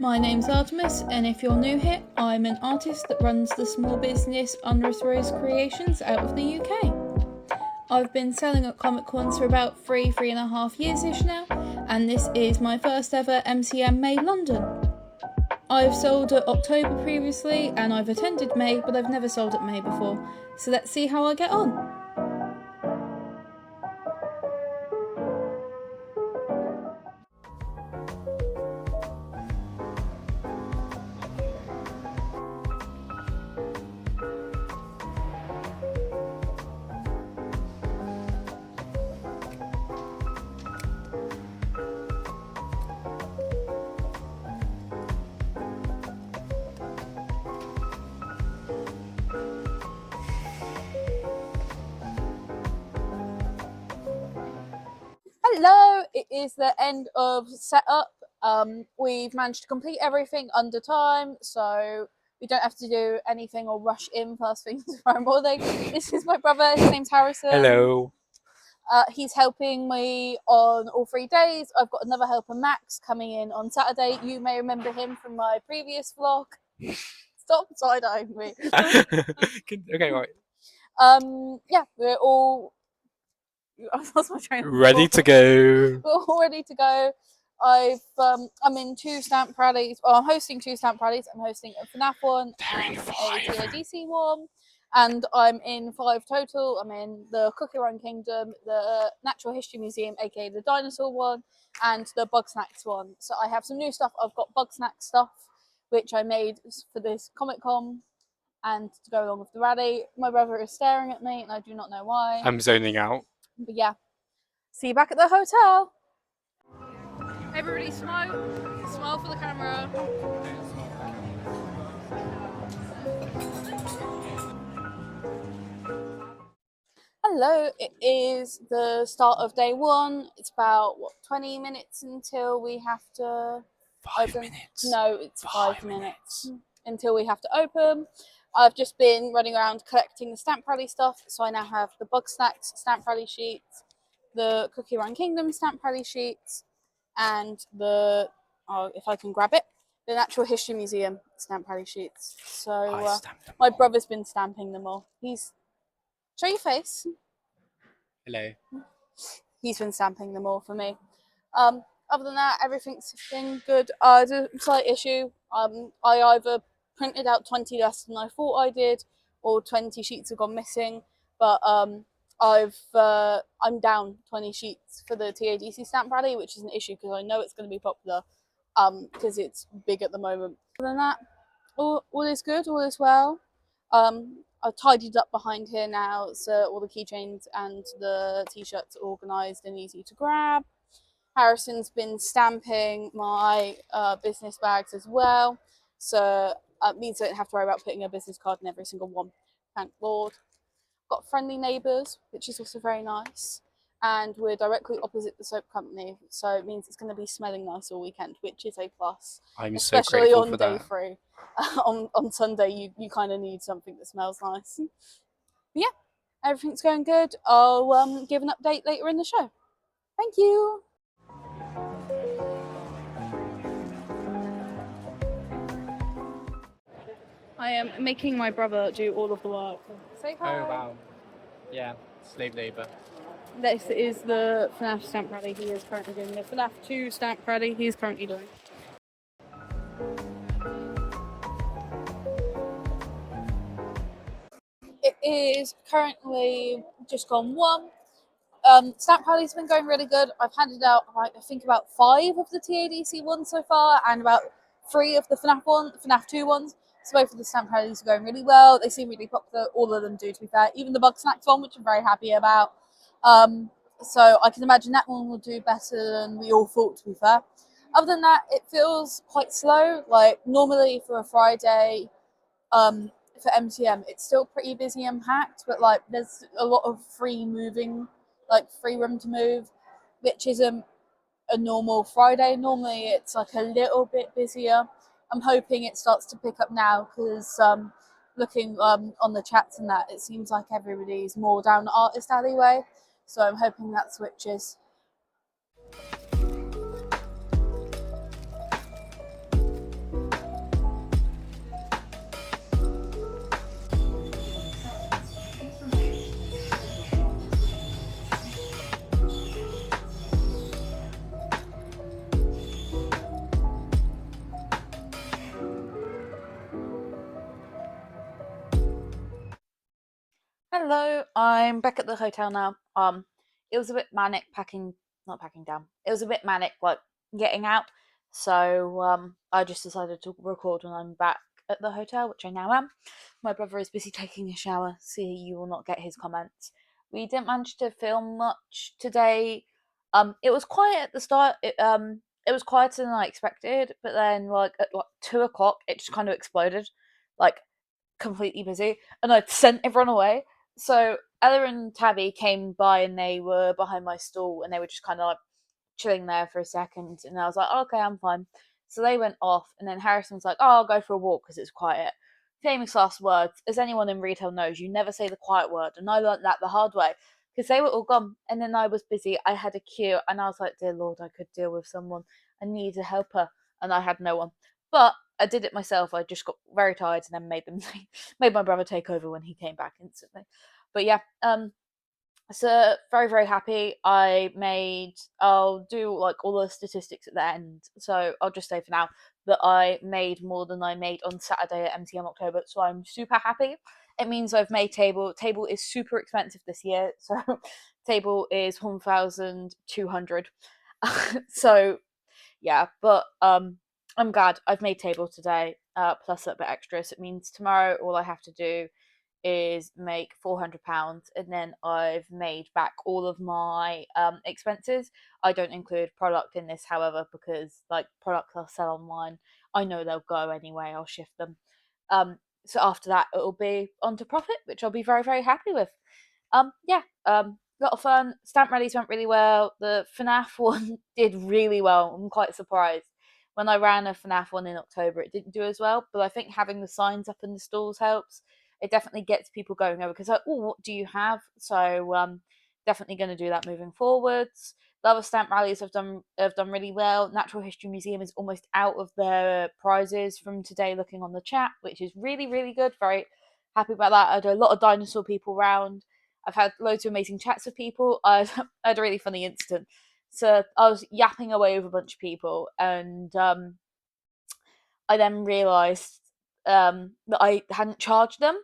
My name's Artemis, and if you're new here, I'm an artist that runs the small business Unwrith Rose Creations out of the UK. I've been selling at Comic Cons for about 3.5 years-ish now, and this is my first ever MCM May London. I've sold at October previously, and I've attended May, but I've never sold at May before, so let's see how I get on. Hello, it is the end of setup. We've managed to complete everything under time, so we don't have to do anything or rush in first thing tomorrow morning. This is my brother, his name's Harrison. Hello. He's helping me on all 3 days. I've got another helper, Max, coming in on Saturday. You may remember him from my previous vlog. Stop side-eyeing me. Okay, right. Yeah, we're all... I lost my train of thought. Ready to go. We're all ready to go. I'm in 2 stamp rallies. Well, I'm hosting 2 stamp rallies. I'm hosting a FNAF one and a TADC one, and I'm in 5 total. I'm in the Cookie Run Kingdom, the Natural History Museum, aka the dinosaur one, and the Bug Snacks one. So I have some new stuff. I've got Bug Snacks stuff, which I made for this Comic Con, and to go along with the rally. My brother is staring at me, and I do not know why. I'm zoning out. But yeah, see you back at the hotel. Everybody smile. Smile for the camera. Hello, it is the start of day 1. It's about, 20 minutes until we have to 5 open? minutes. No, it's 5 minutes until we have to open. I've just been running around collecting the stamp rally stuff, so I now have the Bug Snacks stamp rally sheets, the Cookie Run Kingdom stamp rally sheets, and the, if I can grab it, the Natural History Museum stamp rally sheets. So my brother's been stamping them all. Show your face. Hello. He's been stamping them all for me. Other than that, everything's been good. There's a slight issue. I either printed out 20 less than I thought I did, or 20 sheets have gone missing. But I'm down 20 sheets for the TADC stamp rally, which is an issue because I know it's going to be popular, because it's big at the moment. Other than that, all is good, all is well. I've tidied up behind here now, so all the keychains and the t-shirts are organised and easy to grab. Harrison's been stamping my business bags as well, so it means I don't have to worry about putting a business card in every single one. Thank Lord. Got friendly neighbours, which is also very nice, and we're directly opposite the soap company, so it means it's going to be smelling nice all weekend, which is a plus. I'm especially so grateful on for day that. 3. On Sunday, you kind of need something that smells nice. But yeah, everything's going good. I'll give an update later in the show. Thank you. I am making my brother do all of the work. Say hi. Oh wow. Yeah, slave labour. This is the FNAF stamp rally he is currently doing. The FNAF 2 stamp rally he's currently doing. It is currently just gone 1. Stamp rally's been going really good. I've handed out, I think, about 5 of the TADC ones so far, and about 3 of the FNAF 2 ones. So both of the stamp rallies are going really well. They seem really popular. All of them do, to be fair. Even the Bug Snacks one, which I'm very happy about. So I can imagine that one will do better than we all thought, to be fair. Other than that, it feels quite slow. Like, normally for a Friday, for MCM, it's still pretty busy and packed, but like there's a lot of free room to move, which isn't a normal Friday. Normally it's like a little bit busier. I'm hoping it starts to pick up now because looking on the chats and that, it seems like everybody's more down the artist alleyway, so I'm hoping that switches. Hello, I'm back at the hotel now. It was a bit manic not packing down. It was a bit manic, like getting out. So I just decided to record when I'm back at the hotel, which I now am. My brother is busy taking a shower, so you will not get his comments. We didn't manage to film much today. It was quiet at the start. It was quieter than I expected, but then like at like 2 o'clock, it just kind of exploded, like completely busy, and I'd sent everyone away. So Ella and Tabby came by and they were behind my stall and they were just kind of like chilling there for a second. And I was like, oh, okay, I'm fine. So they went off, and then Harrison was like, oh, I'll go for a walk because it's quiet. Famous last words. As anyone in retail knows, you never say the quiet word. And I learned that the hard way because they were all gone. And then I was busy. I had a queue and I was like, dear Lord, I could deal with someone. I needed a helper. And I had no one. But I did it myself. I just got very tired and then made my brother take over when he came back instantly. But yeah, so very very happy. I'll do like all the statistics at the end. So I'll just say for now that I made more than I made on Saturday at MCM October. So I'm super happy. It means I've made table. Table is super expensive this year. So table is 1,200. So yeah, but I'm glad I've made table today, plus a bit extra. So it means tomorrow all I have to do is make £400, and then I've made back all of my expenses. I don't include product in this, however, because like products I'll sell online, I know they'll go anyway. I'll shift them. So after that, it'll be onto profit, which I'll be very very happy with. Yeah. A lot of fun. Stamp rallies went really well. The FNAF one did really well. I'm quite surprised. When I ran a FNAF one in October, it didn't do as well. But I think having the signs up in the stalls helps. It definitely gets people going over because like, oh, what do you have? So definitely going to do that moving forwards. The other stamp rallies have done really well. Natural History Museum is almost out of their prizes from today. Looking on the chat, which is really really good. Very happy about that. I had a lot of dinosaur people round. I've had loads of amazing chats with people. I had a really funny incident. So I was yapping away with a bunch of people, and I then realised that I hadn't charged them.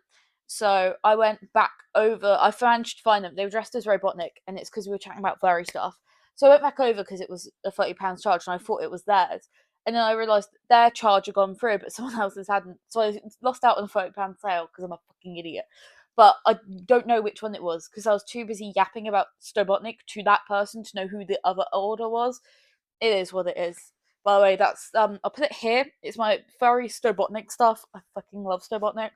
So I went back over. I managed to find them. They were dressed as Robotnik, and it's because we were chatting about furry stuff. So I went back over because it was a £30 charge, and I thought it was theirs. And then I realised their charge had gone through, but someone else's hadn't. So I lost out on the £30 sale because I'm a fucking idiot. But I don't know which one it was because I was too busy yapping about Stobotnik to that person to know who the other order was. It is what it is. By the way, that's I'll put it here. It's my furry Stobotnik stuff. I fucking love Stobotnik,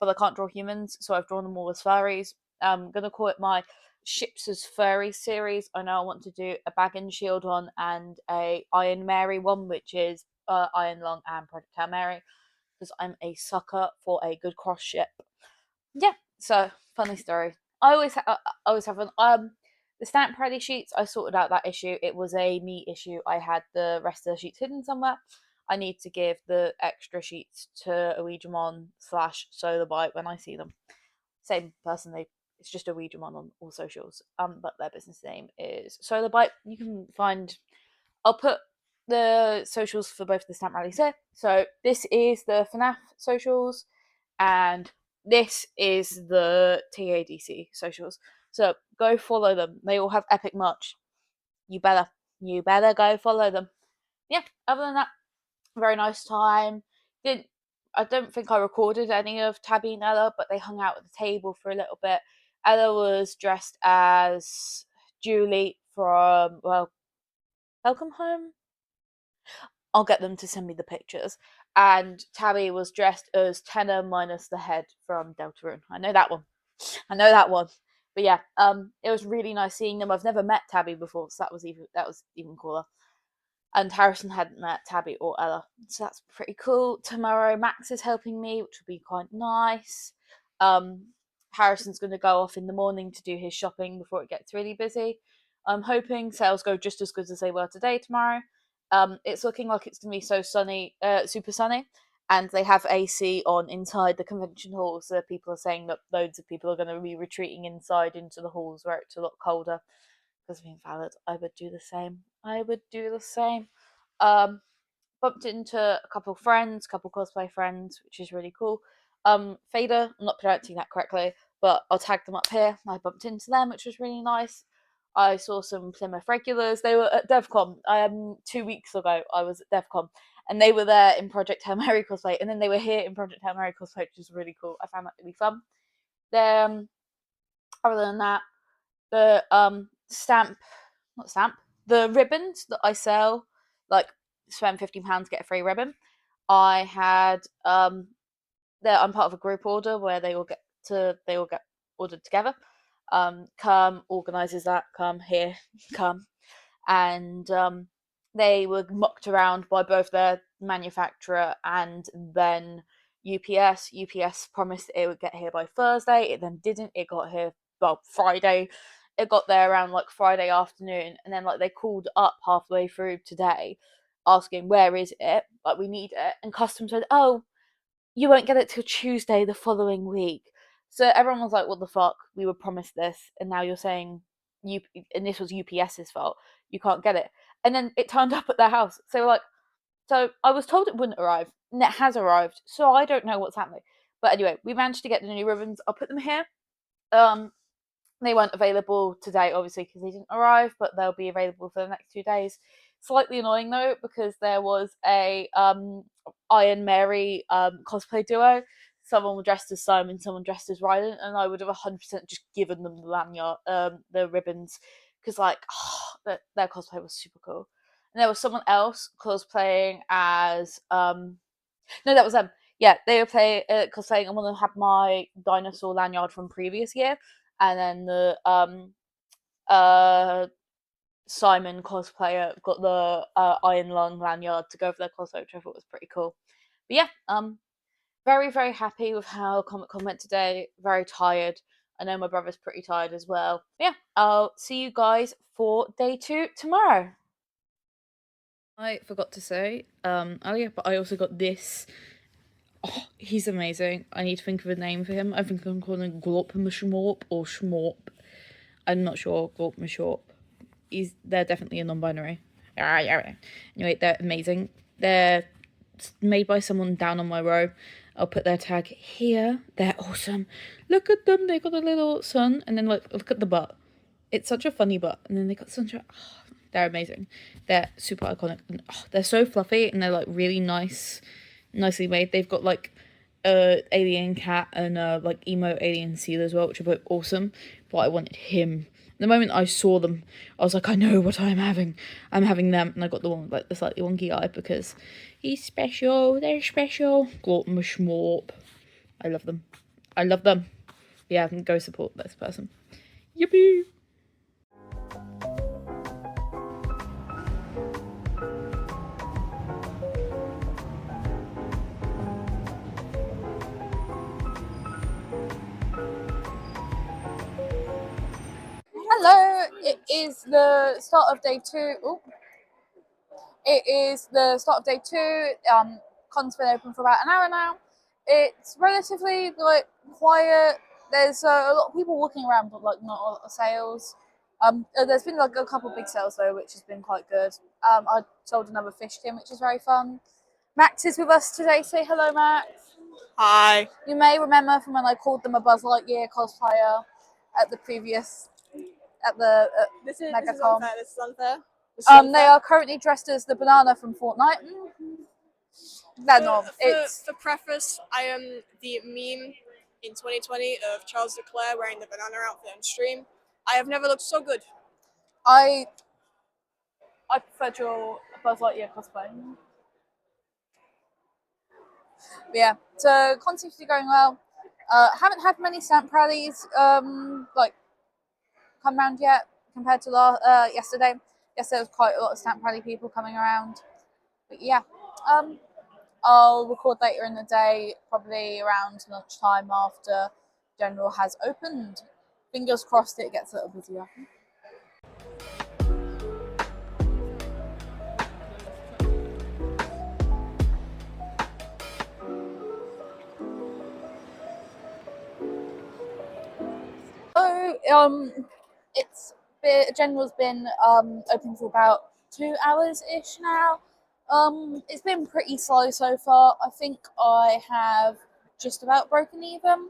but I can't draw humans, so I've drawn them all as furries. I'm gonna call it my Ships as Furry series. I know I want to do a Bag and Shield one and a Iron Mary one, which is Iron Lung and Projectile Mary, because I'm a sucker for a good cross ship. Yeah, so funny story. I always have fun. The stamp ready sheets, I sorted out that issue. It was a me issue. I had the rest of the sheets hidden somewhere. I need to give the extra sheets to Ouijamon slash Solarbite when I see them. Same person. It's just Ouijamon on all socials. But their business name is Solarbite. You can find. I'll put the socials for both the stamp rallies here. So this is the FNAF socials, and this is the TADC socials. So go follow them. They all have epic merch. You better go follow them. Yeah. Other than that, very nice time. Didn't I don't think I recorded any of Tabby and Ella, but they hung out at the table for a little bit. Ella was dressed as Julie from Welcome Home. I'll get them to send me the pictures. And Tabby was dressed as Tenor minus the head from Deltarune. I know that one. I know that one. But yeah, it was really nice seeing them. I've never met Tabby before, so that was even cooler. And Harrison hadn't met Tabby or Ella, so that's pretty cool. Tomorrow, Max is helping me, which will be quite nice. Harrison's going to go off in the morning to do his shopping before it gets really busy. I'm hoping sales go just as good as they were today tomorrow. It's looking like it's going to be so sunny, super sunny, and they have AC on inside the convention hall, so people are saying that loads of people are going to be retreating inside into the halls where it's a lot colder. Because being valid, I would do the same. I would do the same. Bumped into a couple of friends, couple cosplay friends, which is really cool. Fader, I'm not pronouncing that correctly, but I'll tag them up here. I bumped into them, which was really nice. I saw some Plymouth regulars. They were at DevCon. 2 weeks ago, I was at DevCon, and they were there in Project Hail Mary cosplay, and then they were here in Project Hail Mary cosplay, which was really cool. I found that really fun. Then, other than that, the the ribbons that I sell, like spend £15, get a free ribbon. I had I'm part of a group order where they all get ordered together. Come organises that. Come here, come, and they were mucked around by both their manufacturer and then UPS. UPS promised it would get here by Thursday. It then didn't. It got here Friday. It got there around like Friday afternoon, and then like they called up halfway through today, asking where is it? Like we need it, and customs said, oh, you won't get it till Tuesday the following week. So everyone was like, what the fuck? We were promised this, and now you're saying and this was UPS's fault. You can't get it. And then it turned up at their house. So we're like, so I was told it wouldn't arrive, and it has arrived. So I don't know what's happening. But anyway, we managed to get the new ribbons. I'll put them here. They weren't available today, obviously, because they didn't arrive, but they'll be available for the next 2 days. Slightly annoying though, because there was a Iron Mary cosplay duo. Someone dressed as Simon, someone dressed as Rylan, and I would have 100% just given them the lanyard, the ribbons, because like their cosplay was super cool. And there was someone else cosplaying as no, that was them. Yeah, they were cosplaying, and one of them had my dinosaur lanyard from previous year, and then the Simon cosplayer got the Iron Lung lanyard to go for their cosplay, which I thought was pretty cool. But yeah, very, very happy with how Comic Con went today. Very tired. I know my brother's pretty tired as well. But yeah, I'll see you guys for day 2 tomorrow. I forgot to say, oh yeah, but I also got this. Oh, he's amazing. I need to think of a name for him. I think I'm calling him Glorp or Schmorp. I'm not sure. Glorp. They're definitely a non-binary. Anyway, they're amazing. They're made by someone down on my row. I'll put their tag here. They're awesome. Look at them. They got a little sun, and then look at the butt. It's such a funny butt, and then they got sunshine. Oh, they're amazing. They're super iconic. And, they're so fluffy, and they're like really nicely made. They've got like alien cat and like emo alien seal as well, which are both awesome. But I wanted him. The moment I saw them, I was like, I know what I'm having. I'm having them, and I got the one with like the slightly wonky eye because he's special. They're special. Glorp Schmorp. I love them. Yeah, go support this person. Yippee! Hello, it is the start of day 2. Oh, it is the start of day 2. Con's been open for about an hour now. It's relatively like quiet. There's a lot of people walking around, but like not a lot of sales. There's been like a couple of big sales though, which has been quite good. I sold another fish tin, which is very fun. Max is with us today. Say hello, Max. Hi. You may remember from when I called them a Buzz Lightyear cosplayer at the previous This is MegaCon. unfair. This is unfair. They are currently dressed as the banana from Fortnite. They're not. For preface, I am the meme in 2020 of Charles Leclerc wearing the banana outfit on stream. I have never looked so good. I prefer your Buzz Lightyear cosplay. But yeah, so con seems to be going well. Haven't had many stamp rallies like come round yet compared to yesterday. Yesterday there was quite a lot of stamp rally people coming around. But yeah, I'll record later in the day, probably around lunchtime after General has opened. Fingers crossed it gets a little busier. So General's been open for about 2 hours ish now. It's been pretty slow so far. I think I have just about broken even,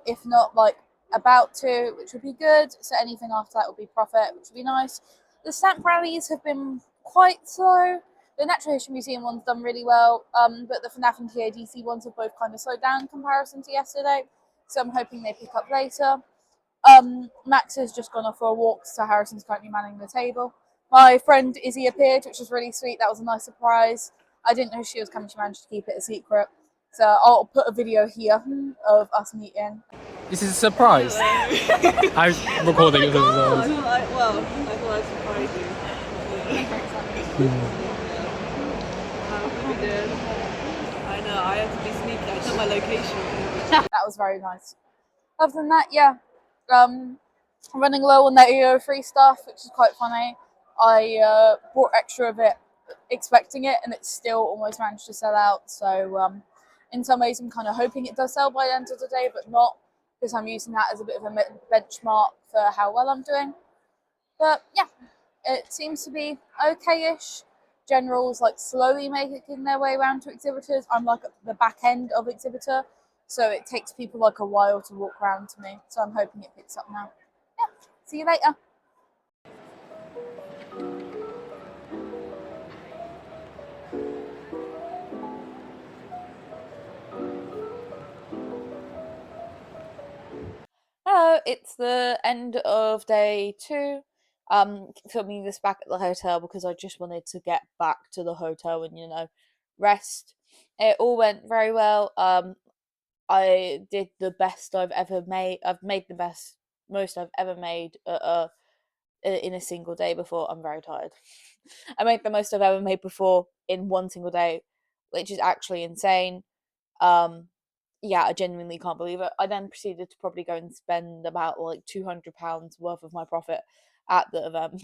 if not like about to, which would be good. So anything after that would be profit, which would be nice. The stamp rallies have been quite slow. The Natural History Museum one's done really well, but the FNAF and TADC ones have both kind of slowed down in comparison to yesterday. So I'm hoping they pick up later. Max has just gone off for a walk, so Harrison's currently manning the table. My friend Izzy appeared, which was really sweet. That was a nice surprise. I didn't know she was coming. She managed to keep it a secret. So I'll put a video here of us meeting. This is a surprise. I was recording it as well. I thought I'd surprise you. How we did. I know, I have to be sneaky. I know my location. That was very nice. Other than that, yeah. Running low on the AO3 stuff, which is quite funny. I bought extra of it expecting it, and it still almost managed to sell out. So in some ways I'm kind of hoping it does sell by the end of the day, but not, because I'm using that as a bit of a benchmark for how well I'm doing. But yeah, it seems to be okay-ish. Generals like slowly making their way around to exhibitors. I'm like at the back end of exhibitor, so it takes people like a while to walk around to me. So I'm hoping it picks up now. Yeah, see you later. Hello, it's the end of day 2. Filming this back at the hotel because I just wanted to get back to the hotel and rest. It all went very well. I did the best I've ever made. I've made the most I've ever made in a single day before. I'm very tired. I made the most I've ever made before in one single day, which is actually insane. Yeah, I genuinely can't believe it. I then proceeded to probably go and spend about like £200 worth of my profit at the event.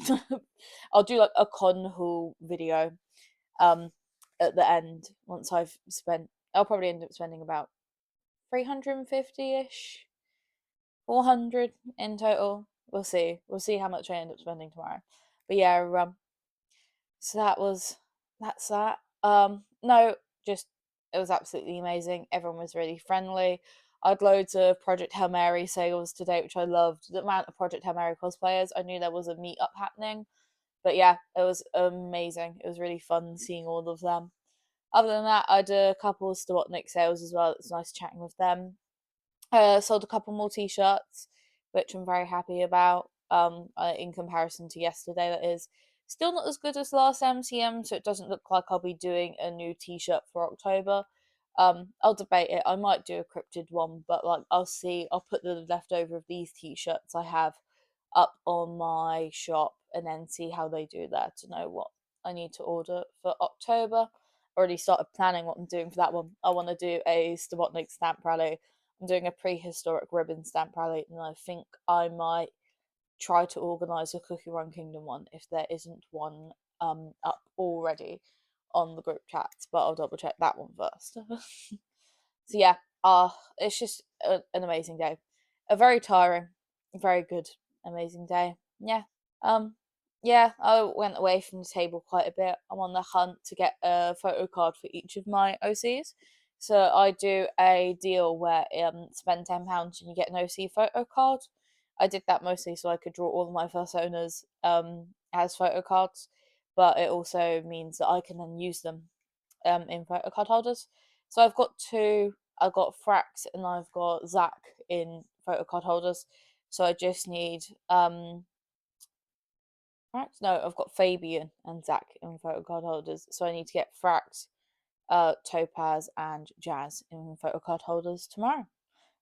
I'll do like a con haul video at the end once I've spent. I'll probably end up spending about 350-ish, 400 in total. We'll see how much I end up spending tomorrow. But yeah, so that's that. No, just it was absolutely amazing. Everyone was really friendly. I had loads of Project Hail Mary sales today, which I loved. The amount of Project Hail Mary cosplayers. I knew there was a meetup happening, but yeah, it was amazing. It was really fun seeing all of them. Other than that, I did a couple of Stawotnik sales as well. It was nice chatting with them. Sold a couple more t-shirts, which I'm very happy about. In comparison to yesterday, that is. Still not as good as last MCM, so it doesn't look like I'll be doing a new t-shirt for October. I'll debate it. I might do a cryptid one, but like I'll see. I'll put the leftover of these t-shirts I have up on my shop and then see how they do there to know what I need to order for October. Already started planning what I'm doing for that one. I want to do a Stawotnik stamp rally. I'm doing a prehistoric ribbon stamp rally, and I think I might try to organise a Cookie Run Kingdom one if there isn't one up already on the group chats, but I'll double check that one first. So yeah, it's just an amazing day. A very tiring, very good, amazing day. Yeah. Yeah, I went away from the table quite a bit. I'm on the hunt to get a photo card for each of my OCs. So I do a deal where spend £10 and you get an OC photo card. I did that mostly so I could draw all of my personas as photo cards, but it also means that I can then use them in photo card holders. So I've got 2. I've got Frax and I've got Zach in photo card holders. So I just need Frax. No, I've got Fabian and Zach in photo card holders. So I need to get Frax, Topaz, and Jazz in photo card holders tomorrow,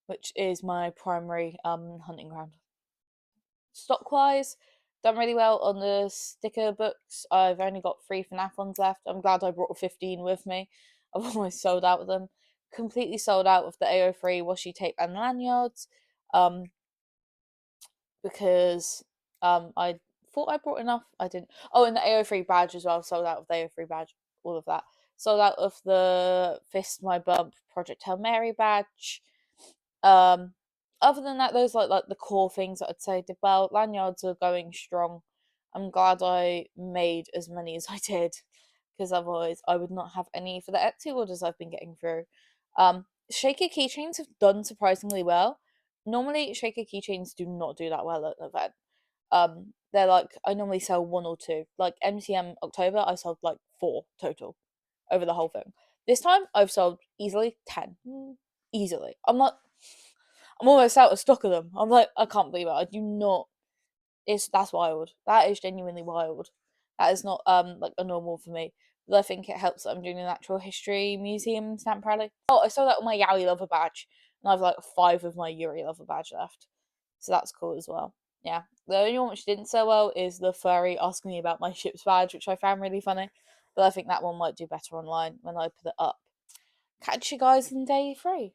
which is my primary hunting ground. Stock-wise, done really well on the sticker books. I've only got 3 FNAF ones left. I'm glad I brought 15 with me. I've almost sold out of them. Completely sold out of the AO3 washi tape and lanyards. Because I thought I brought enough. I didn't. Oh, and the AO3 badge as well. Sold out of the AO3 badge. All of that. Sold out of the Fist My Bump Project Hail Mary badge. Other than that, those like the core things that I'd say did well. Lanyards are going strong. I'm glad I made as many as I did, because otherwise I would not have any for the Etsy orders I've been getting through. Shaker keychains have done surprisingly well. normally shaker keychains do not do that well at an event. They're like, I normally sell 1 or 2. Like MCM October, I sold like 4 total over the whole thing. This time I've sold easily 10. Easily. I'm almost out of stock of them. I'm like, I can't believe it. I do not. That's wild. That is genuinely wild. That is not like a normal for me. But I think it helps that I'm doing a natural history museum stamp rally. Oh, I sold out my Yowie Lover badge, and I've like 5 of my Yuri Lover badge left. So that's cool as well. Yeah. The only one which didn't sell well is the furry asking me about my ship's badge, which I found really funny. But I think that one might do better online when I put it up. Catch you guys in day 3.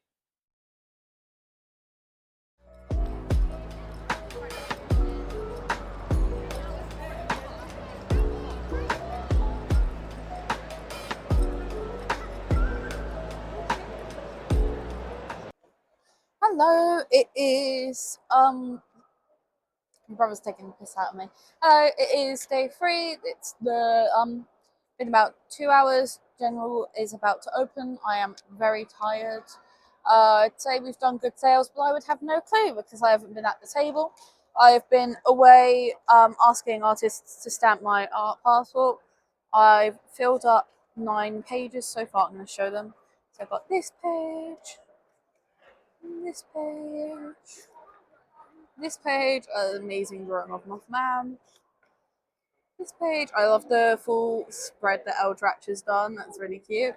Hello, it is my brother's taking the piss out of me. Hello, it is day 3. It's the been about 2 hours. General is about to open. I am very tired. I'd say we've done good sales, but I would have no clue because I haven't been at the table. I've been away asking artists to stamp my art passport. I've filled up 9 pages so far. I'm going to show them. So I've got this page, this page, this page, an amazing drawing of Mothman. This page, I love the full spread that Eldrach has done. That's really cute.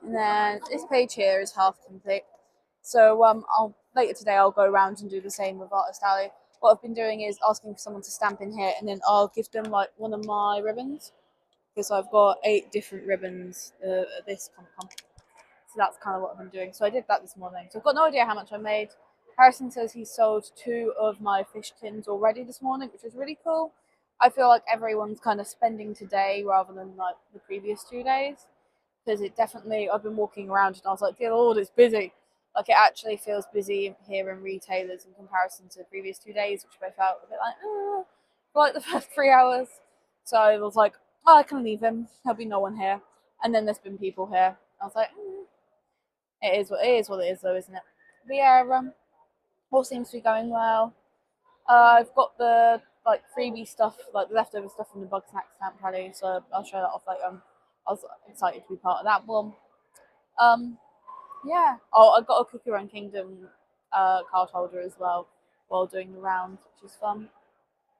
And then this page here is half complete. So later today I'll go around and do the same with Artist Alley. What I've been doing is asking for someone to stamp in here, and then I'll give them like one of my ribbons because I've got 8 different ribbons at this Comic Con. So that's kind of what I've been doing. So I did that this morning. So I've got no idea how much I made. Harrison says he sold 2 of my fish tins already this morning, which is really cool. I feel like everyone's kind of spending today rather than like the previous 2 days. Because it definitely, I've been walking around and I was like, dear Lord, it's busy. Like it actually feels busy here in retailers in comparison to the previous 2 days, which I felt a bit like, for like the first 3 hours. So I was like, oh, I can leave him. There'll be no one here. And then there's been people here. I was like, it is what it is though, isn't it? But yeah, all seems to be going well. I've got the like freebie stuff, like the leftover stuff from the Bug Snack stamp rally, so I'll show that off later. I was excited to be part of that one. Yeah. Oh, I got a Cookie Run Kingdom card holder as well while doing the round, which is fun.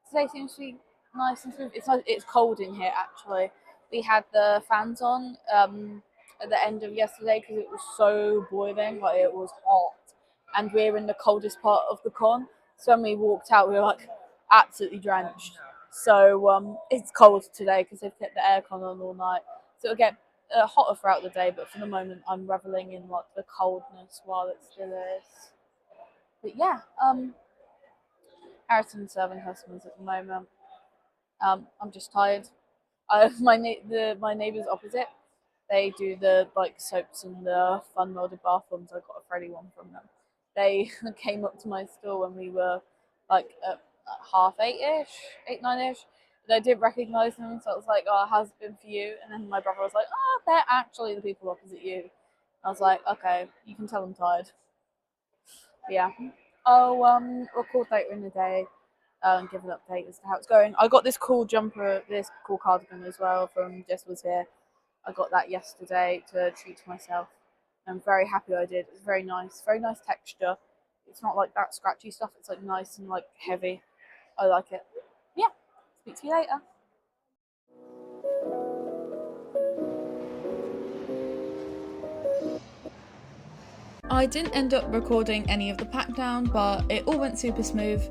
Today seems to be nice and smooth. It's cold in here actually. We had the fans on at the end of yesterday because it was so boiling, like it was hot, and we're in the coldest part of the con. So when we walked out, we were like absolutely drenched. So it's cold today because they've kept the aircon on all night. So it'll get hotter throughout the day, but for the moment, I'm reveling in like the coldness while it still is. But yeah, Harrison's serving customers at the moment. I'm just tired. My neighbours opposite, they do the like soaps and the fun molded bath bombs. I got a Freddy one from them. They came up to my store when we were like at 8:30ish, 8, 9ish. And I didn't recognise them, so I was like, "Oh, how's it been for you?" And then my brother was like, "Oh, they're actually the people opposite you." I was like, "Okay, you can tell I'm tired." But yeah, I'll record later in the day and give an update as to how it's going. I got this cool jumper, this cool cardigan as well from Jess Was Here. I got that yesterday to treat to myself. I'm very happy I did. It's very nice texture. It's not like that scratchy stuff. It's like nice and like heavy. I like it. Yeah, speak to you later. I didn't end up recording any of the pack down, but it all went super smooth.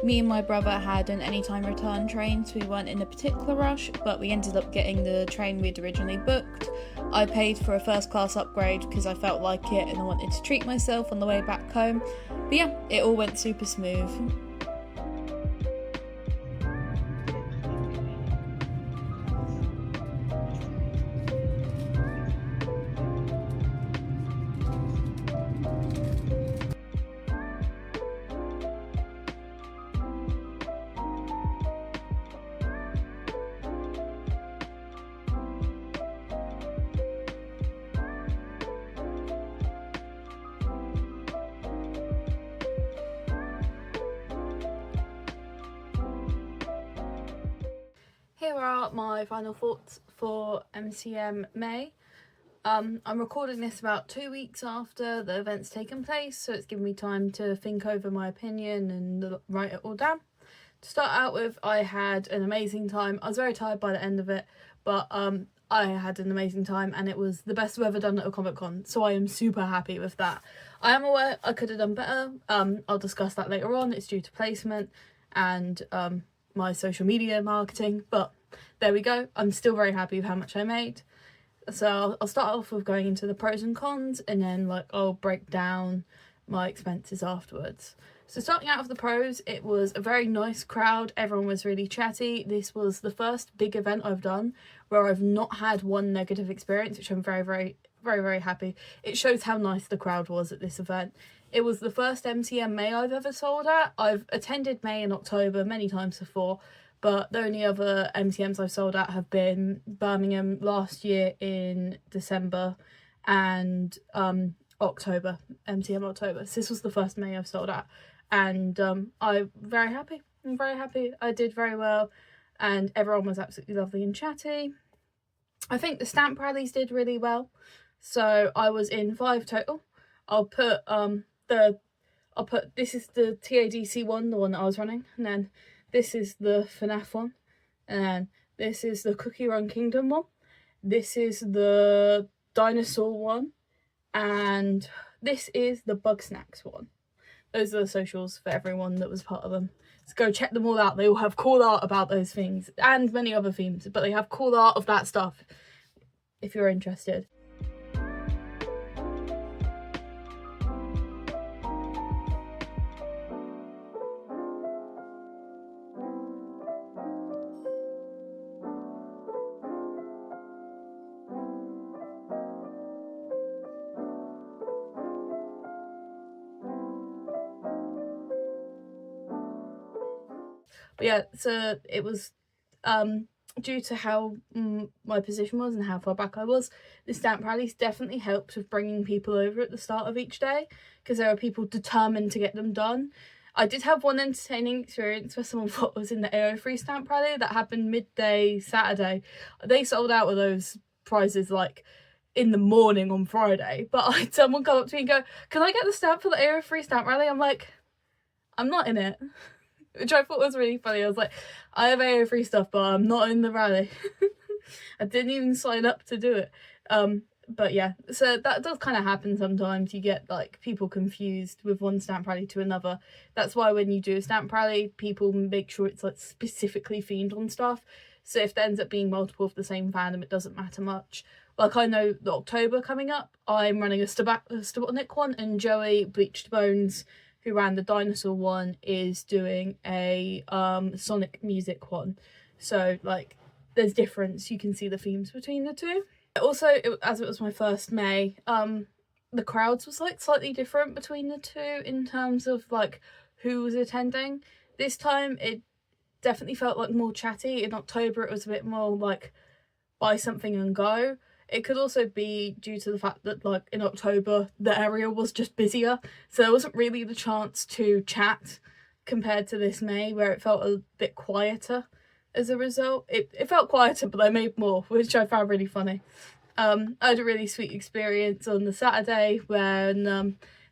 Me and my brother had an anytime return train, so we weren't in a particular rush, but we ended up getting the train we'd originally booked. I paid for a first class upgrade because I felt like it and I wanted to treat myself on the way back home. But yeah, it all went super smooth. Here are my final thoughts for MCM May. I'm recording this about 2 weeks after the event's taken place, so it's given me time to think over my opinion and write it all down. To start out with, I had an amazing time. I was very tired by the end of it, but I had an amazing time and it was the best I've ever done at a Comic Con, so I am super happy with that. I am aware I could have done better. I'll discuss that later on. It's due to placement and my social media marketing, but there we go. I'm still very happy with how much I made. So I'll start off with going into the pros and cons, and then I'll break down my expenses afterwards. So starting out with the pros, it was a very nice crowd. Everyone was really chatty. This was the first big event I've done where I've not had one negative experience, which I'm very happy. It shows how nice the crowd was at this event. It was the first MCM May I've ever sold at. I've attended May and October many times before, but the only other MCMs I've sold at have been Birmingham last year in December and October, MCM October. So this was the first May I've sold at, and I'm very happy. I'm very happy. I did very well, and everyone was absolutely lovely and chatty. I think the stamp rallies did really well. So I was in 5 total. I'll put this is the TADC one, the one that I was running, and then this is the FNAF one, and then this is the Cookie Run Kingdom one, this is the Dinosaur one, and this is the Bug Snacks one. Those are the socials for everyone that was part of them. So go check them all out. They all have cool art about those things and many other themes, but they have cool art of that stuff if you're interested. But yeah, so it was due to how my position was and how far back I was, the stamp rallies definitely helped with bringing people over at the start of each day, because there are people determined to get them done. I did have one entertaining experience where someone thought I was in the AO3 stamp rally that happened midday Saturday. They sold out of those prizes in the morning on Friday, but I had someone come up to me and go, "Can I get the stamp for the AO3 stamp rally?" I'm like, "I'm not in it." Which I thought was really funny. I was like, I have AO3 stuff, but I'm not in the rally. I didn't even sign up to do it. But yeah, so that does kind of happen sometimes. You get people confused with one stamp rally to another. That's why when you do a stamp rally, people make sure it's specifically themed on stuff. So if there ends up being multiple of the same fandom, it doesn't matter much. I know the October coming up, I'm running a Stobotnik one, and Joey Bleached Bones, who ran the Dinosaur one, is doing a Sonic music one. So there's difference. You can see the themes between the two. Also, as it was my first May, the crowds was slightly different between the two in terms of who was attending. This time it definitely felt more chatty. In October it was a bit more buy something and go. It could also be due to the fact that in October the area was just busier, so there wasn't really the chance to chat compared to this May where it felt a bit quieter. As a result, it felt quieter, but I made more, which I found really funny. I had a really sweet experience on the Saturday when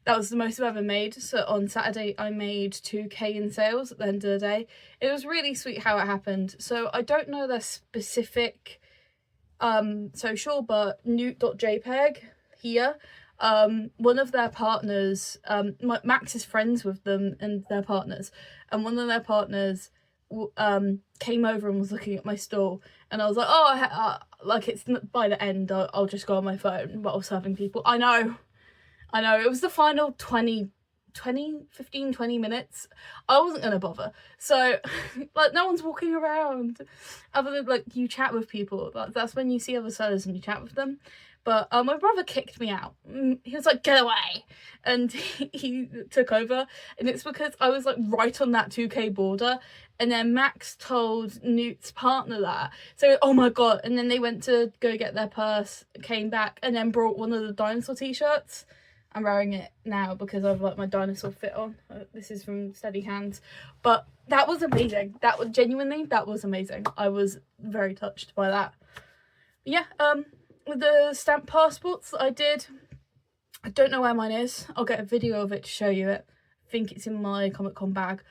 that was the most I've ever made. So on Saturday I made 2k in sales at the end of the day. It was really sweet how it happened. So I don't know their specific social, but newt.jpg here, one of their partners, Max is friends with them and their partners, and one of their partners came over and was looking at my stall, and I was like, oh, it's by the end I'll just go on my phone, but I was serving people. I know it was the final 20 minutes. I wasn't gonna bother, so no one's walking around other than you chat with people. That's when you see other sellers and you chat with them. But my brother kicked me out. He was like, "Get away," and he took over, and it's because I was right on that 2k border, and then Max told Newt's partner that, so oh my god. And then they went to go get their purse, came back, and then brought one of the dinosaur t-shirts. I'm wearing it now because I've like my dinosaur fit on. This is from Steady Hands, but that was amazing. That was genuinely, that was amazing. I was very touched by that. But yeah, with the stamp passports that I did, I don't know where mine is. I'll get a video of it to show you it. I think it's in my Comic Con bag.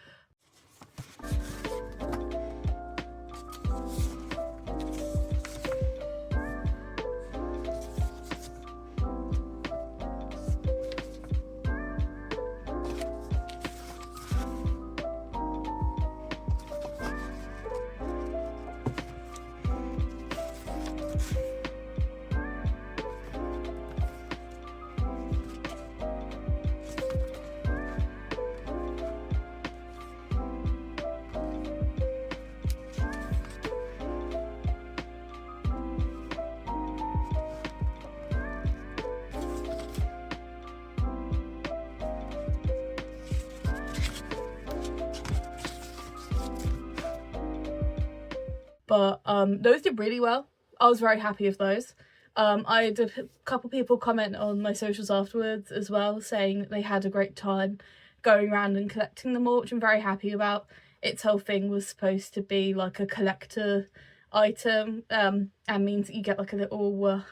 But those did really well. I was very happy with those. I had a couple people comment on my socials afterwards as well, saying that they had a great time going around and collecting them all, which I'm very happy about. Its whole thing was supposed to be like a collector item, and means that you get like a little,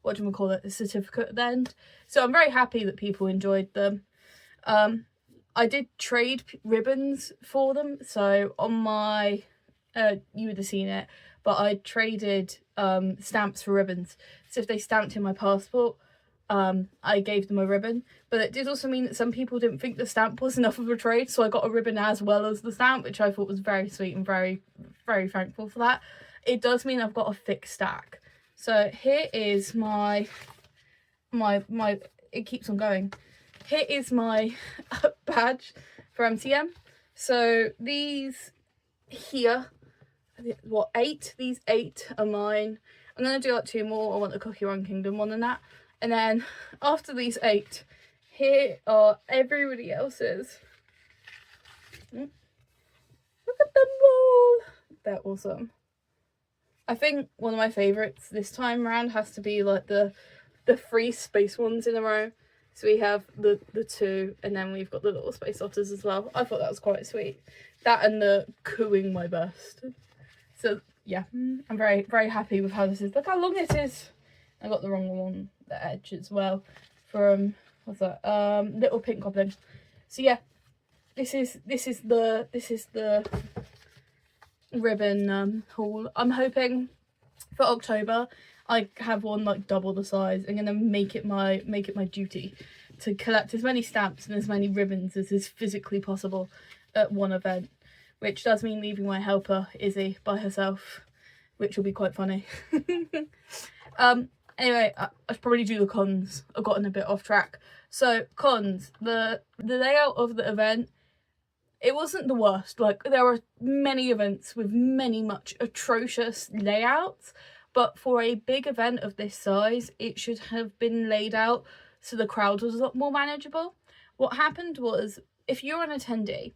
what do you call it, a certificate at the end. So I'm very happy that people enjoyed them. I did trade ribbons for them, so on my... you would have seen it, but I traded stamps for ribbons. So if they stamped in my passport, I gave them a ribbon. But it did also mean that some people didn't think the stamp was enough of a trade, so I got a ribbon as well as the stamp, which I thought was very sweet and very, very thankful for that. It does mean I've got a thick stack. So here is my it keeps on going. Here is my badge for MCM. So these here, what, 8? These 8 are mine. I'm gonna do like 2 more. I want the Cookie Run Kingdom one and that. And then after these 8, here are everybody else's. Look at them all. They're awesome. I think one of my favourites this time around has to be like the 3 space ones in a row. So we have the 2, and then we've got the little space otters as well. I thought that was quite sweet. That and the cooing my best. So yeah, I'm very, very happy with how this is. Look how long it is. I got the wrong one on the edge as well. From what's that? Little Pink Goblin. So yeah, this is the ribbon haul. I'm hoping for October I have one like double the size. I'm gonna make it my duty to collect as many stamps and as many ribbons as is physically possible at one event, which does mean leaving my helper Izzy by herself, which will be quite funny. Anyway, I should probably do the cons. I've gotten a bit off track. So cons, the layout of the event, it wasn't the worst. Like, there are many events with much atrocious layouts, but for a big event of this size, it should have been laid out so the crowd was a lot more manageable. What happened was, if you're an attendee,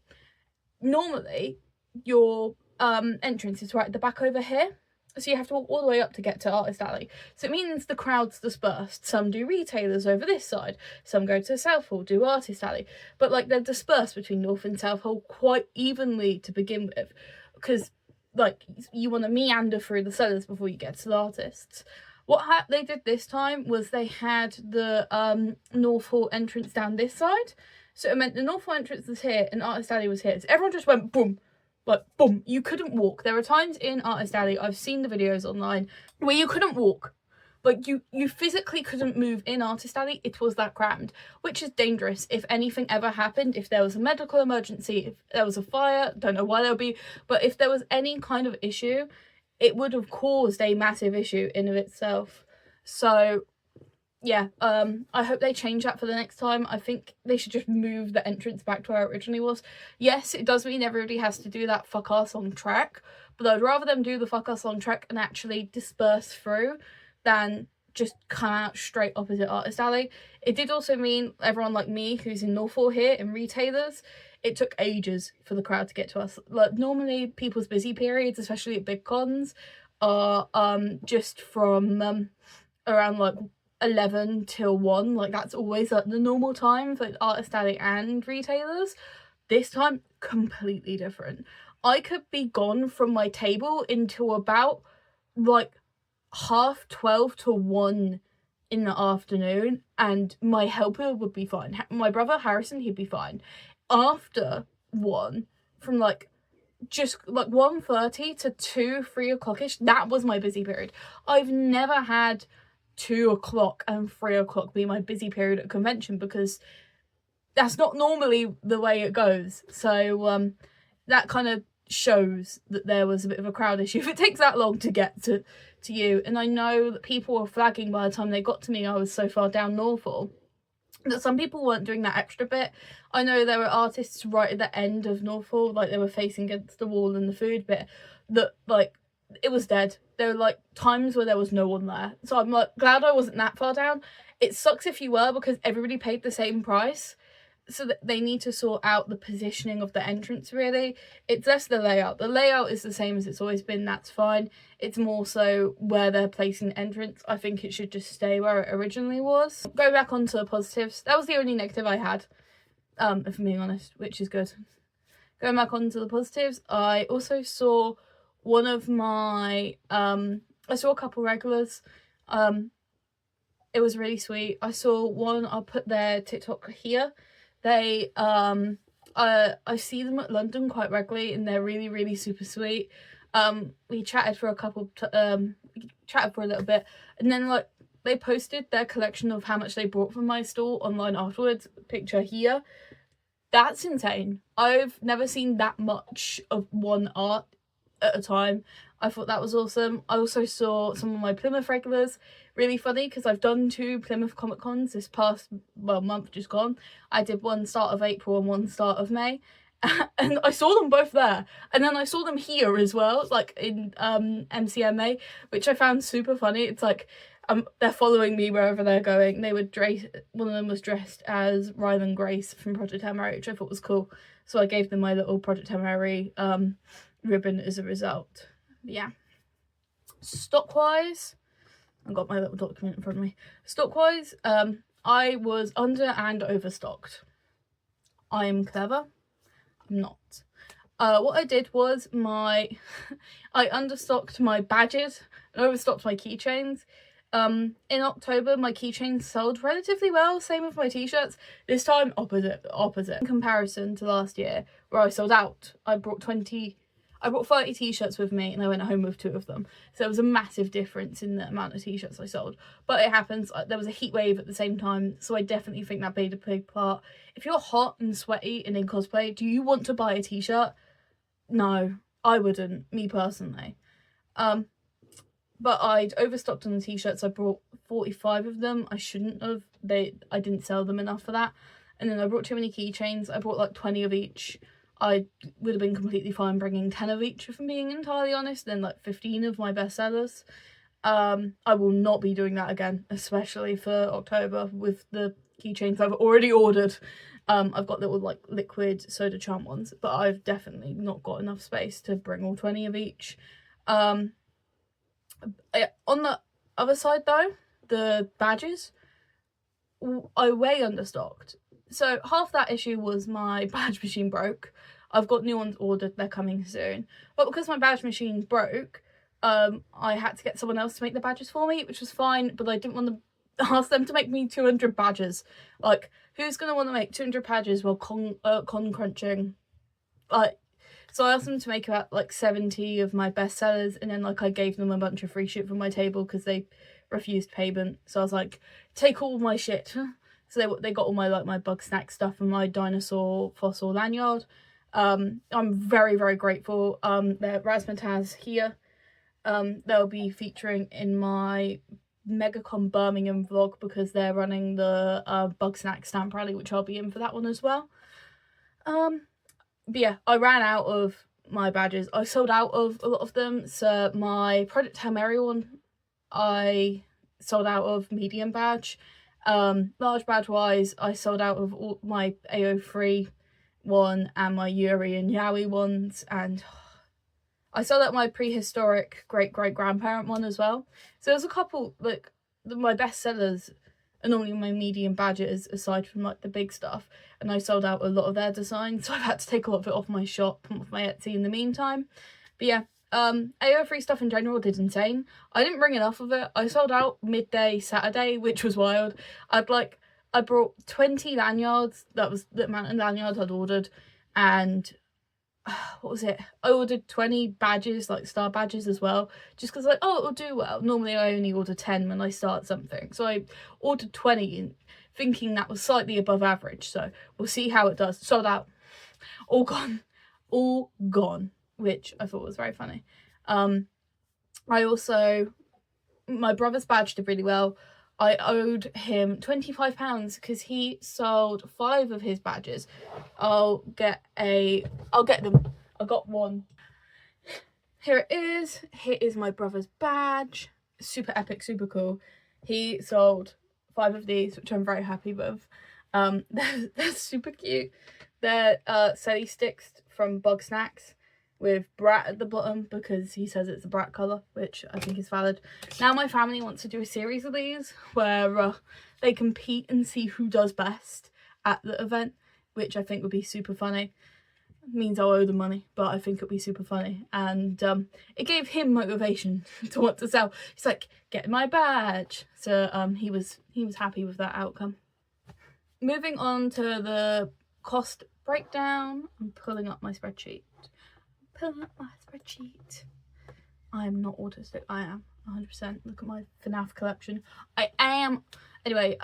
normally your entrance is right at the back over here. So you have to walk all the way up to get to Artist Alley. So it means the crowd's dispersed. Some do retailers over this side. Some go to South Hall, do Artist Alley. But like, they're dispersed between North and South Hall quite evenly to begin with. Because like, you want to meander through the sellers before you get to the artists. What they did this time was they had the North Hall entrance down this side. So it meant the North Hall entrance was here and Artist Alley was here. So everyone just went boom. Like, boom, you couldn't walk. There are times in Artist Alley, I've seen the videos online, where you couldn't walk. Like, you physically couldn't move in Artist Alley. It was that crammed, which is dangerous. If anything ever happened, if there was a medical emergency, if there was a fire, don't know why there would be, but if there was any kind of issue, it would have caused a massive issue in of itself. So yeah, I hope they change that for the next time. I think they should just move the entrance back to where it originally was. Yes, it does mean everybody has to do that fuck ass on track, but I'd rather them do the fuck ass on track and actually disperse through than just come out straight opposite Artist Alley. It did also mean everyone like me who's in North Hall here in retailers, it took ages for the crowd to get to us. Like, normally people's busy periods, especially at big cons, are just from around like 11 till 1. Like, that's always like the normal time for artist alley and retailers. This time, completely different. I could be gone from my table until about like 12:30 to 1 in the afternoon, and my helper would be fine. My brother Harrison, he'd be fine. After 1, from like just like 1:30 to 3 o'clock-ish, that was my busy period. I've never had 2 o'clock and 3 o'clock be my busy period at a convention, because that's not normally the way it goes. So that kind of shows that there was a bit of a crowd issue if it takes that long to get to you. And I know that people were flagging by the time they got to me, I was so far down Norfolk, that some people weren't doing that extra bit. I know there were artists right at the end of Norfolk, like they were facing against the wall in the food bit, that like it was dead. There were like times where there was no one there. So I'm like glad I wasn't that far down. It sucks if you were, because everybody paid the same price. So that they need to sort out the positioning of the entrance, really. It's less the layout. The layout is the same as it's always been, that's fine. It's more so where they're placing the entrance. I think it should just stay where it originally was. Go back onto the positives. That was the only negative I had, if I'm being honest, which is good. Going back onto the positives, I also saw one of my, I saw a couple regulars. It was really sweet. I saw one, I'll put their TikTok here. They, I see them at London quite regularly, and they're really, really super sweet. We chatted for chatted for a little bit, and then like they posted their collection of how much they bought from my store online afterwards. Picture here. That's insane. I've never seen that much of one art at a time. I thought that was awesome. I also saw some of my Plymouth regulars. Really funny, because I've done 2 Plymouth Comic Cons this past, month just gone. I did one start of April and one start of May. And I saw them both there. And then I saw them here as well, like in MCM May, which I found super funny. It's like they're following me wherever they're going. They were one of them was dressed as Rylan Grace from Project Hail Mary, which I thought was cool. So I gave them my little Project Hail Mary ribbon as a result. But yeah. Stock-wise, I've got my little document in front of me. Stock-wise, I was under and overstocked. I am clever. I'm not. What I did was I understocked my badges and overstocked my keychains. In October, my keychains sold relatively well, same with my t-shirts. This time, opposite. In comparison to last year, where I sold out. I brought 30 t-shirts with me, and I went home with 2 of them. So it was a massive difference in the amount of t-shirts I sold. But it happens. There was a heat wave at the same time, so I definitely think that played a big part. If you're hot and sweaty and in cosplay, do you want to buy a t-shirt? No, I wouldn't, me personally. But I'd overstocked on the t-shirts. I brought 45 of them. I shouldn't have. I didn't sell them enough for that. And then I brought too many keychains. I brought like 20 of each. I would have been completely fine bringing 10 of each, if I'm being entirely honest, then like 15 of my bestsellers. I will not be doing that again, especially for October with the keychains I've already ordered. I've got little like liquid soda charm ones, but I've definitely not got enough space to bring all 20 of each. On the other side though, the badges, I way understocked. So half that issue was my badge machine broke. I've got new ones ordered, they're coming soon. But because my badge machine broke, I had to get someone else to make the badges for me, which was fine, but I didn't want to ask them to make me 200 badges. Like, who's going to want to make 200 badges while con crunching? Like, so I asked them to make about like 70 of my bestsellers, and then like I gave them a bunch of free shit from my table because they refused payment. So I was like, take all my shit. So they got all my like my bug snack stuff and my dinosaur fossil lanyard. I'm very, very grateful. They're razzmatazz here. They'll be featuring in my MegaCon Birmingham vlog because they're running the bug snack stamp rally, which I'll be in for that one as well. But yeah, I ran out of my badges. I sold out of a lot of them. So my Project Hail Mary one, I sold out of medium badge. Large badge wise, I sold out of all my AO3 one and my Yuri and Yowie ones, and I sold out my prehistoric great grandparent one as well. So there's a couple, like my best sellers are normally my medium badges, aside from like the big stuff, and I sold out a lot of their designs, so I've had to take a lot of it off my shop and off my Etsy in the meantime. But yeah, AO3 stuff in general did insane. I didn't bring enough of it. I sold out midday Saturday, which was wild. I brought 20 lanyards. That was the amount of lanyards I'd ordered, and what was it? I ordered 20 badges, like star badges as well, just because like, oh, it'll do well. Normally I only order 10 when I start something, so I ordered 20 thinking that was slightly above average, so we'll see how it does. Sold out, all gone, which I thought was very funny. I also, my brother's badge did really well. I owed him £25 because he sold 5 of his badges. I'll get them. I got one. Here it is. Here is my brother's badge. Super epic, super cool. He sold 5 of these, which I'm very happy with. They're super cute. They're Selly sticks from Bug Snacks with Brat at the bottom because he says it's a Brat colour, which I think is valid. Now my family wants to do a series of these where they compete and see who does best at the event, which I think would be super funny. It means I'll owe them money, but I think it'll be super funny. And it gave him motivation to want to sell. He's like, get my badge. So he was happy with that outcome. Moving on to the cost breakdown. I'm pulling up my spreadsheet. I am not autistic. I am 100%. Look at my FNAF collection. I am. Anyway,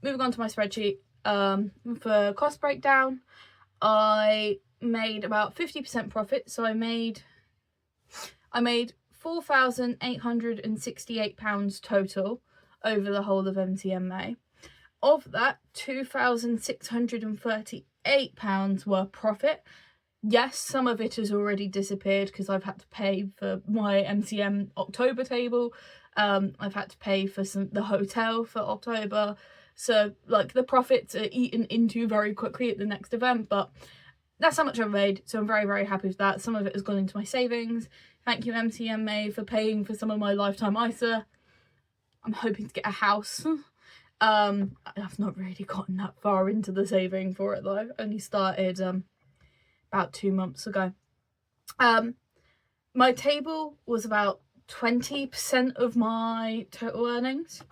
moving on to my spreadsheet. For cost breakdown, I made about 50% profit. So I made £4,868 total over the whole of MCM May. Of that, £2,638 were profit. Yes, some of it has already disappeared because I've had to pay for my MCM October table. I've had to pay for the hotel for October. So, like, the profits are eaten into very quickly at the next event. But that's how much I've made. So I'm very, very happy with that. Some of it has gone into my savings. Thank you, MCM May, for paying for some of my lifetime ISA. I'm hoping to get a house. I've not really gotten that far into the saving for it, though. Only started about 2 months ago. My table was about 20% of my total earnings,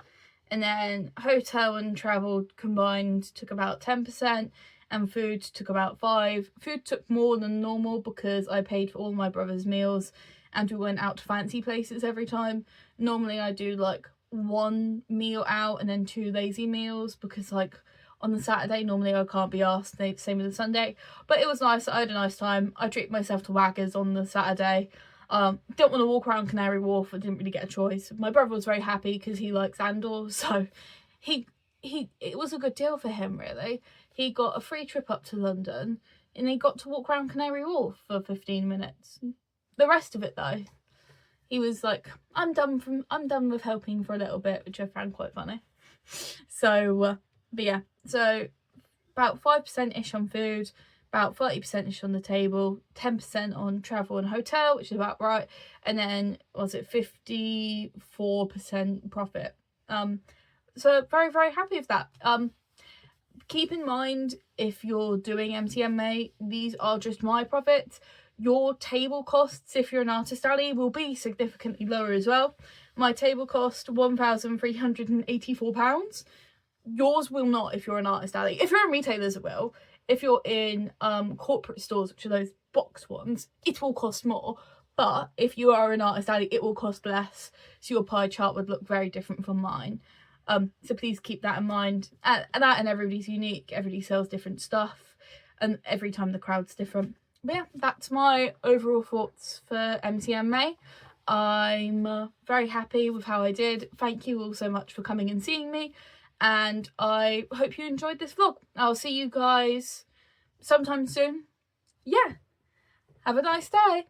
and then hotel and travel combined took about 10%, and food took about 5%. Food took more than normal because I paid for all my brother's meals and we went out to fancy places every time. Normally I do like 1 meal out and then 2 lazy meals because like on the Saturday normally I can't be asked, same with the Sunday. But it was nice. I had a nice time. I treated myself to Waggers on the Saturday. Don't want to walk around Canary Wharf. I didn't really get a choice. My brother was very happy because he likes Andor, so it was a good deal for him, really. He got a free trip up to London and he got to walk around Canary Wharf for 15 minutes. The rest of it, though, he was like, I'm done with helping for a little bit, which I found quite funny. So, but yeah, so about 5%-ish on food, about 30%-ish on the table, 10% on travel and hotel, which is about right, and then was it 54% profit. So very, very happy with that. Keep in mind, if you're doing MCM May, these are just my profits. Your table costs, if you're an artist alley, will be significantly lower as well. My table cost £1,384. Yours will not if you're an artist alley. If you're in retailers, it will. If you're in corporate stores, which are those box ones, it will cost more. But if you are an artist alley, it will cost less. So your pie chart would look very different from mine. So please keep that in mind. And everybody's unique. Everybody sells different stuff. And every time the crowd's different. But yeah, that's my overall thoughts for MCM May. I'm very happy with how I did. Thank you all so much for coming and seeing me. And I hope you enjoyed this vlog. I'll see you guys sometime soon. Yeah. Have a nice day.